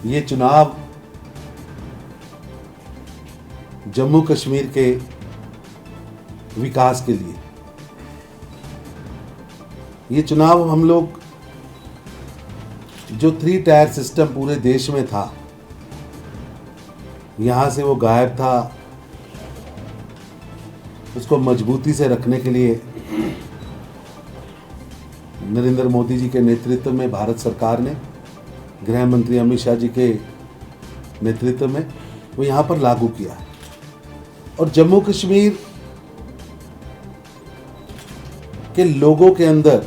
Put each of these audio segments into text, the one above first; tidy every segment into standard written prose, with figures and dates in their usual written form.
ये चुनाव जम्मू कश्मीर के विकास के लिए, ये चुनाव हम लोग जो 3 टायर सिस्टम पूरे देश में था, यहाँ से वो गायब था, उसको मजबूती से रखने के लिए नरेंद्र मोदी जी के नेतृत्व में भारत सरकार ने, गृह मंत्री अमित शाह जी के नेतृत्व में वो यहाँ पर लागू किया है। और जम्मू कश्मीर के लोगों के अंदर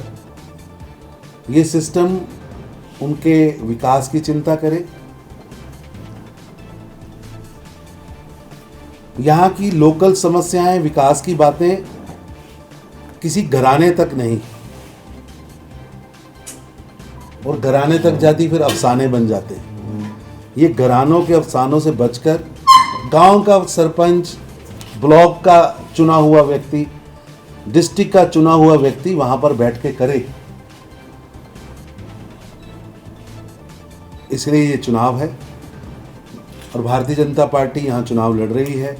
ये सिस्टम उनके विकास की चिंता करे, यहाँ की लोकल समस्याएं, विकास की बातें किसी घराने तक नहीं, और घराने तक जाती फिर अफसाने बन जाते हैं। ये घरानों के अफसानों से बचकर गांव का सरपंच, ब्लॉक का चुना हुआ व्यक्ति, डिस्ट्रिक्ट का चुना हुआ व्यक्ति वहां पर बैठ के करे, इसलिए ये चुनाव है। और भारतीय जनता पार्टी यहाँ चुनाव लड़ रही है।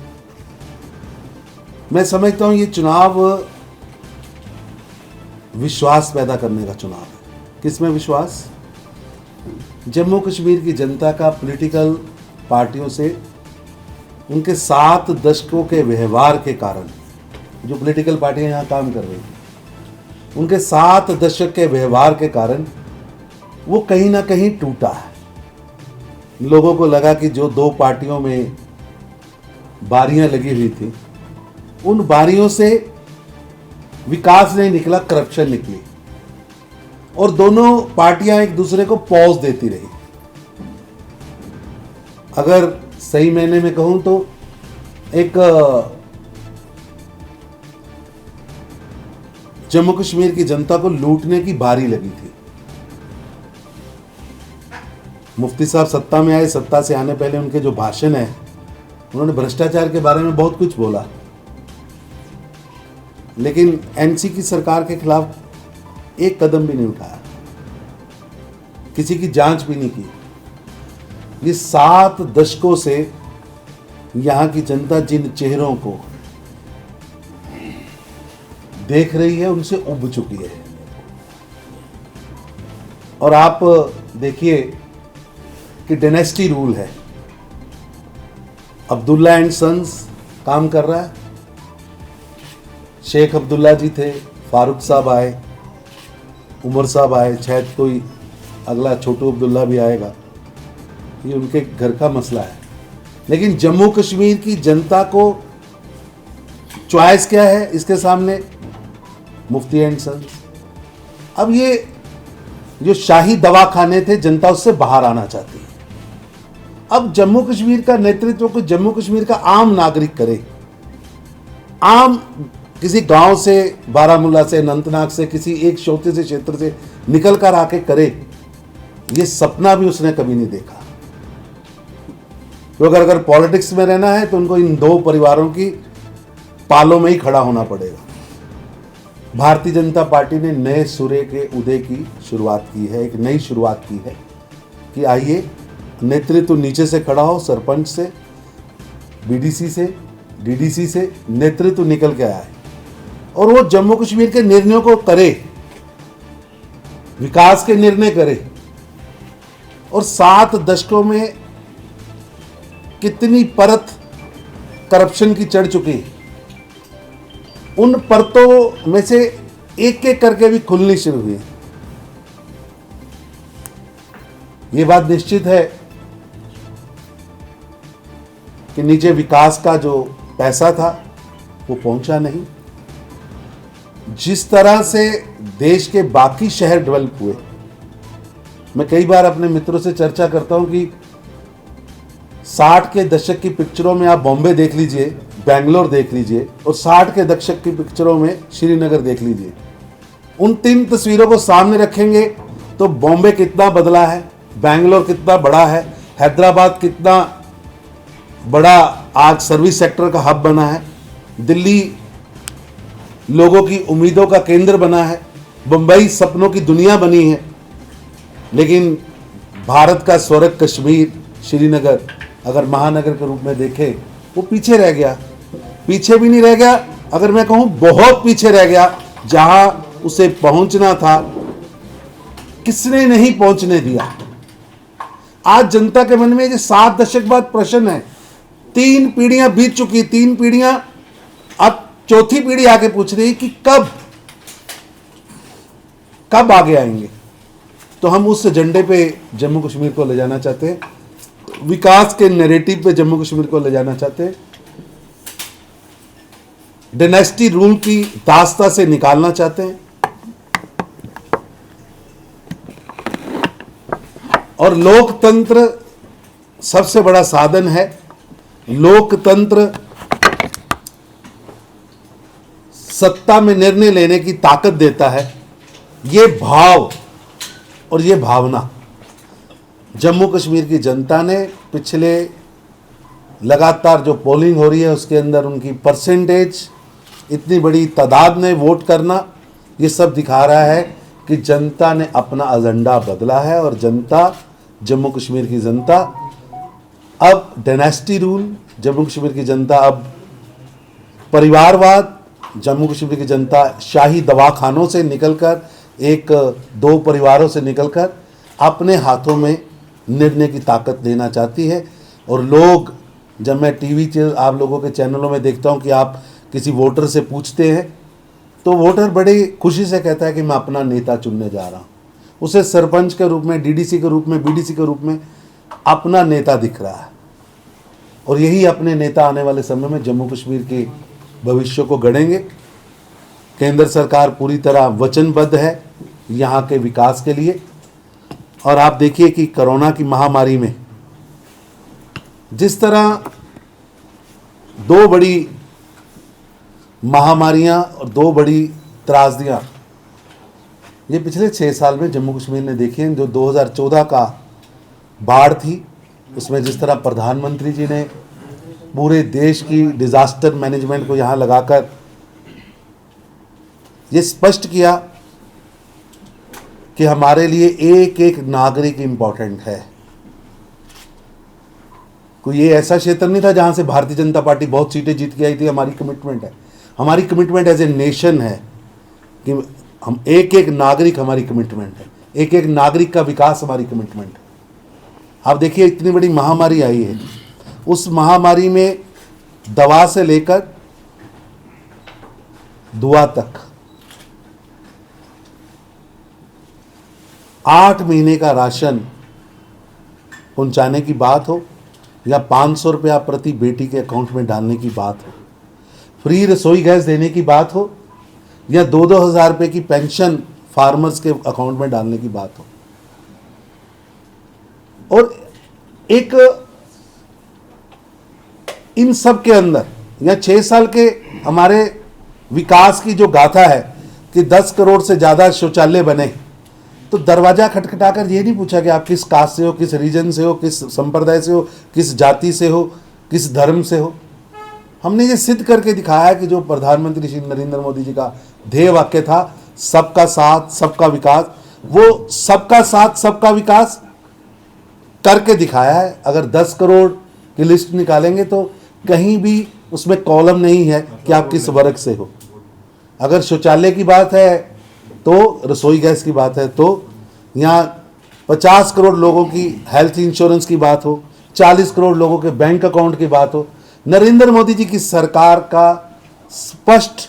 मैं समझता हूँ ये चुनाव विश्वास पैदा करने का चुनाव है। किसमें विश्वास? जम्मू कश्मीर की जनता का पॉलिटिकल पार्टियों से उनके 7 दशकों के व्यवहार के कारण, जो पॉलिटिकल पार्टियां यहाँ काम कर रही हैं, उनके 7 दशक के व्यवहार के कारण वो कहीं ना कहीं टूटा है। लोगों को लगा कि जो 2 पार्टियों में बारियां लगी हुई थी, उन बारियों से विकास नहीं निकला, करप्शन निकली, और दोनों पार्टियां एक दूसरे को पॉज देती रही। अगर सही मायने में कहूं तो एक जम्मू कश्मीर की जनता को लूटने की बारी लगी थी। मुफ्ती साहब सत्ता में आए, सत्ता से आने पहले उनके जो भाषण है, उन्होंने भ्रष्टाचार के बारे में बहुत कुछ बोला, लेकिन एनसी की सरकार के खिलाफ एक कदम भी नहीं उठाया, किसी की जांच भी नहीं की। ये 7 दशकों से यहाँ की जनता जिन चेहरों को देख रही है, उनसे उब चुकी है। और आप देखिए कि डायनेस्टी रूल है। अब्दुल्ला एंड सन्स काम कर रहा है, शेख अब्दुल्ला जी थे, फारूक साहब आए, उमर साहब आए, शायद कोई अगला छोटू अब्दुल्ला भी आएगा, ये उनके घर का मसला है। लेकिन जम्मू कश्मीर की जनता को चॉइस क्या है इसके सामने? मुफ्ती एंड सन्स। अब ये जो शाही दवाखाने थे, जनता उससे बाहर आना चाहती है। अब जम्मू कश्मीर का नेतृत्व को जम्मू कश्मीर का आम नागरिक करे, आम किसी गांव से, बारामूला से, अनंतनाग से, किसी एक छोटे से क्षेत्र से निकल कर आके करे, ये सपना भी उसने कभी नहीं देखा। तो अगर पॉलिटिक्स में रहना है तो उनको इन 2 परिवारों की पालों में ही खड़ा होना पड़ेगा। भारतीय जनता पार्टी ने नए सूर्य के उदय की शुरुआत की है, एक नई शुरुआत की है कि आइए नेतृत्व नीचे से खड़ा हो, सरपंच से, बीडीसी से, डीडीसी से नेतृत्व निकल के आया है, और वो जम्मू कश्मीर के निर्णयों को करे, विकास के निर्णय करे। और 7 दशकों में कितनी परत करप्शन की चढ़ चुकी, उन परतों में से एक एक करके भी खुलनी शुरू हुई। ये बात निश्चित है कि नीचे विकास का जो पैसा था वो पहुंचा नहीं। जिस तरह से देश के बाकी शहर डेवलप हुए, मैं कई बार अपने मित्रों से चर्चा करता हूं कि 60 के दशक की पिक्चरों में आप बॉम्बे देख लीजिए, बेंगलोर देख लीजिए, और 60 के दशक की पिक्चरों में श्रीनगर देख लीजिए। उन 3 तस्वीरों को सामने रखेंगे तो बॉम्बे कितना बदला है, बेंगलोर कितना बड़ा है, हैदराबाद कितना बड़ा आज सर्विस सेक्टर का हब बना है, दिल्ली लोगों की उम्मीदों का केंद्र बना है, मुंबई सपनों की दुनिया बनी है। लेकिन भारत का स्वर्ग कश्मीर श्रीनगर अगर महानगर के रूप में देखे, वो पीछे रह गया। पीछे भी नहीं रह गया, अगर मैं कहूँ बहुत पीछे रह गया। जहां उसे पहुंचना था, किसने नहीं पहुंचने दिया। आज जनता के मन में ये 7 दशक बाद प्रश्न है। 3 पीढ़ियां बीत चुकी, 3 पीढ़ियां, अब चौथी पीढ़ी आके पूछ रही कि कब आगे आएंगे। तो हम उस एजेंडे पे जम्मू कश्मीर को ले जाना चाहते हैं, विकास के नैरेटिव पे जम्मू कश्मीर को ले जाना चाहते हैं, डायनेस्टी रूल की दास्ता से निकालना चाहते हैं, और लोकतंत्र सबसे बड़ा साधन है। लोकतंत्र सत्ता में निर्णय लेने की ताकत देता है। ये भाव और ये भावना जम्मू कश्मीर की जनता ने पिछले लगातार जो पोलिंग हो रही है उसके अंदर उनकी परसेंटेज, इतनी बड़ी तादाद में वोट करना, ये सब दिखा रहा है कि जनता ने अपना एजेंडा बदला है। और जनता, जम्मू कश्मीर की जनता अब डायनेस्टी रूल, जम्मू कश्मीर की जनता अब परिवारवाद, जम्मू कश्मीर की जनता शाही दवाखानों से निकलकर, 1-2 परिवारों से निकलकर अपने हाथों में निर्णय की ताकत लेना चाहती है। और लोग, जब मैं टीवी आप लोगों के चैनलों में देखता हूं कि आप किसी वोटर से पूछते हैं, तो वोटर बड़ी खुशी से कहता है कि मैं अपना नेता चुनने जा रहा हूं। उसे सरपंच के रूप में, डीडीसी के रूप में, बीडीसी के रूप में अपना नेता दिख रहा है। और यही अपने नेता आने वाले समय में जम्मू कश्मीर के भविष्य को गढ़ेंगे। केंद्र सरकार पूरी तरह वचनबद्ध है यहाँ के विकास के लिए। और आप देखिए कि कोरोना की महामारी में जिस तरह 2 बड़ी महामारियां और 2 बड़ी त्रासदियां ये पिछले 6 साल में जम्मू कश्मीर ने देखी हैं। जो 2014 का बाढ़ थी, उसमें जिस तरह प्रधानमंत्री जी ने पूरे देश की डिजास्टर मैनेजमेंट को यहाँ लगाकर ये स्पष्ट किया कि हमारे लिए एक एक नागरिक इंपॉर्टेंट है। कोई ये ऐसा क्षेत्र नहीं था जहां से भारतीय जनता पार्टी बहुत सीटें जीत के आई थी। हमारी कमिटमेंट है, हमारी कमिटमेंट एज ए नेशन है कि हम एक एक नागरिक, हमारी कमिटमेंट है, एक एक नागरिक का विकास हमारी कमिटमेंट है। आप देखिए इतनी बड़ी महामारी आई है, उस महामारी में दवा से लेकर दुआ तक 8 महीने का राशन पहुंचाने की बात हो या 500 रुपया प्रति बेटी के अकाउंट में डालने की बात हो, फ्री रसोई गैस देने की बात हो या 2-2 हज़ार रुपये की पेंशन फार्मर्स के अकाउंट में डालने की बात हो। और एक इन सब के अंदर या 6 साल के हमारे विकास की जो गाथा है कि 10 करोड़ से ज़्यादा शौचालय बने, तो दरवाजा खटखटाकर ये नहीं पूछा कि आप किस कास्ट से हो, किस रीजन से हो, किस संप्रदाय से हो, किस जाति से हो, किस धर्म से हो। हमने ये सिद्ध करके दिखाया कि जो प्रधानमंत्री श्री नरेंद्र मोदी जी का ध्येय वाक्य था, सबका साथ सबका विकास, वो सबका साथ सबका विकास करके दिखाया है। अगर 10 करोड़ की लिस्ट निकालेंगे तो कहीं भी उसमें कॉलम नहीं है कि आप किस वर्ग से हो। अगर शौचालय की बात है तो, रसोई गैस की बात है तो, यहाँ 50 करोड़ लोगों की हेल्थ इंश्योरेंस की बात हो, 40 करोड़ लोगों के बैंक अकाउंट की बात हो, नरेंद्र मोदी जी की सरकार का स्पष्ट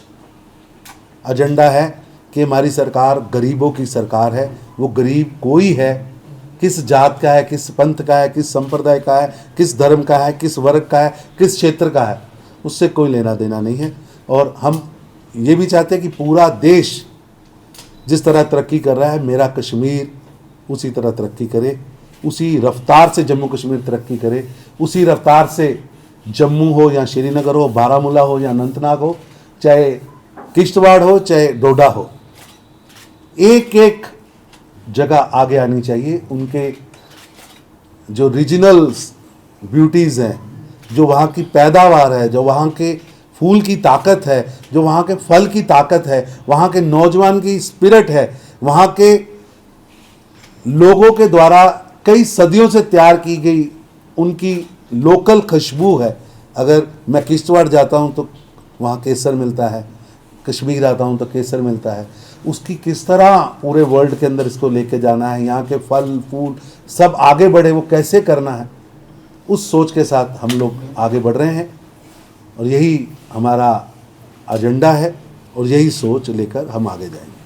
एजेंडा है कि हमारी सरकार गरीबों की सरकार है। वो गरीब कोई है, किस जात का है, किस पंथ का है, किस संप्रदाय का है, किस धर्म का है, किस वर्ग का है, किस क्षेत्र का है, उससे कोई लेना देना नहीं है। और हम ये भी चाहते हैं कि पूरा देश जिस तरह तरक्की कर रहा है, मेरा कश्मीर उसी तरह तरक्की करे, उसी रफ्तार से जम्मू कश्मीर तरक्की करे, उसी रफ्तार से जम्मू हो या श्रीनगर हो, बारामूला हो या अनंतनाग हो, चाहे किश्तवाड़ हो, चाहे डोडा हो, एक एक जगह आगे आनी चाहिए। उनके जो रीजनल ब्यूटीज़ हैं, जो वहाँ की पैदावार है, जो वहाँ के फूल की ताकत है, जो वहाँ के फल की ताकत है, वहाँ के नौजवान की स्पिरिट है, वहाँ के लोगों के द्वारा कई सदियों से तैयार की गई उनकी लोकल खुशबू है। अगर मैं किश्तवाड़ जाता हूँ तो वहाँ केसर मिलता है, कश्मीर आता हूँ तो केसर मिलता है। उसकी किस तरह पूरे वर्ल्ड के अंदर इसको लेके जाना है, यहाँ के फल फूल सब आगे बढ़े, वो कैसे करना है, उस सोच के साथ हम लोग आगे बढ़ रहे हैं और यही हमारा एजेंडा है और यही सोच लेकर हम आगे जाएंगे।